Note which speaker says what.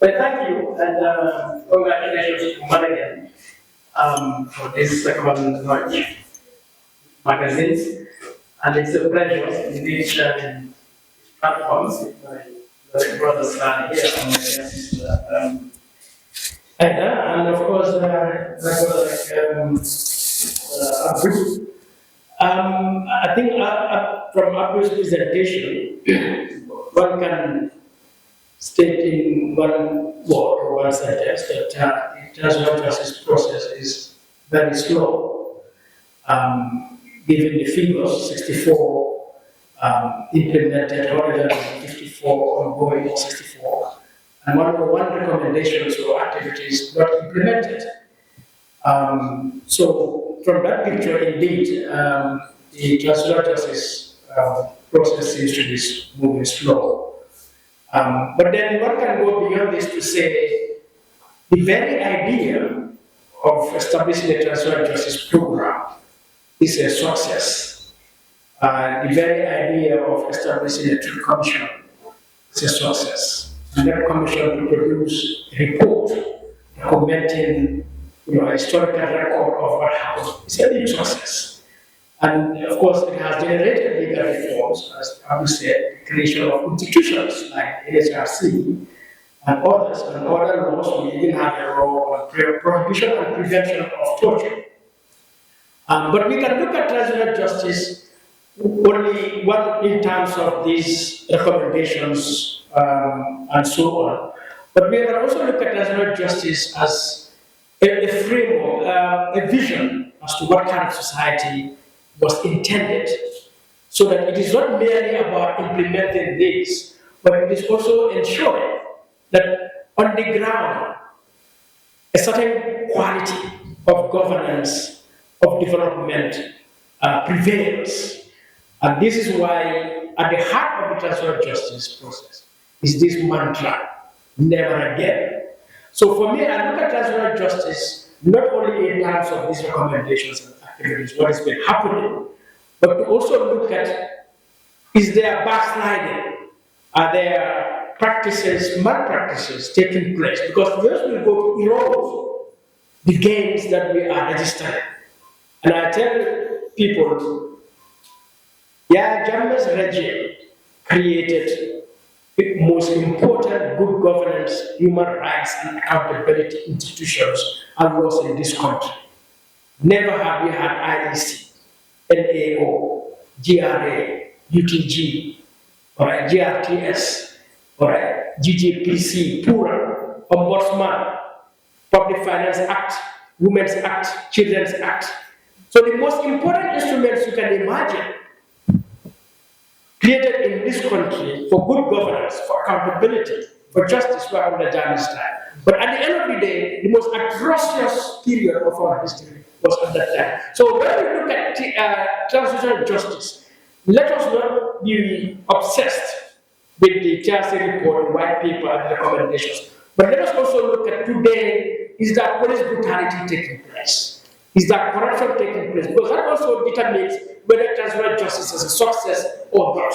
Speaker 1: Well, thank you, and congratulations to Malagen for this second launch magazines. And it's a pleasure indeed sharing platforms with my brothers and here and my sister. And of course, my brother Abu. I think from Abu's presentation, one can state in one word or one sentence that the transitional justice process is very slow. Given the figures, 64 implemented, 154 ongoing, 64, and one recommendation to activities not implemented. So from that picture, indeed, the transitional justice process seems to be moving slow. But then one can go beyond this to say the very idea of establishing a transitional justice program is a success. The very idea of establishing a truth commission is a success. And that commission to produce a report documenting a historical record of what happened is a big success. And of course, it has generated legal reforms, as Abu said, the creation of institutions like NHRC and others, and other laws. We even have a law on prohibition and prevention of torture. But we can look at transitional justice only one in terms of these recommendations and so on. But we can also look at transitional justice as a framework, a vision as to what kind of society was intended, so that it is not merely about implementing this, but it is also ensuring that on the ground, a certain quality of governance, of development prevails. And this is why at the heart of the transitional justice process is this mantra, never again. So for me, I look at transitional justice not only in terms of these recommendations and activities, what has been happening, but to also look at, is there backsliding? Are there practices, malpractices taking place? Because those will go to erode the gains that we are registering. And I tell people, Yahya Jammeh's regime created the most important good governance, human rights, and accountability institutions and laws in this country. Never have we had IEC, NAO, GRA, UTG, or GRTS, or GGPC, PURA, Ombudsman, Public Finance Act, Women's Act, Children's Act. So the most important instruments you can imagine created in this country for good governance, for accountability, for justice were under Jammeh's time. But at the end of the day, the most atrocious period of our history was at that time. So when we look at transitional justice, let us not be obsessed with the TRC report, the white paper, and the recommendations. But let us also look at today, is that police brutality taking place? Is that corruption taking place? Because that also determines whether transitional justice is a success or not.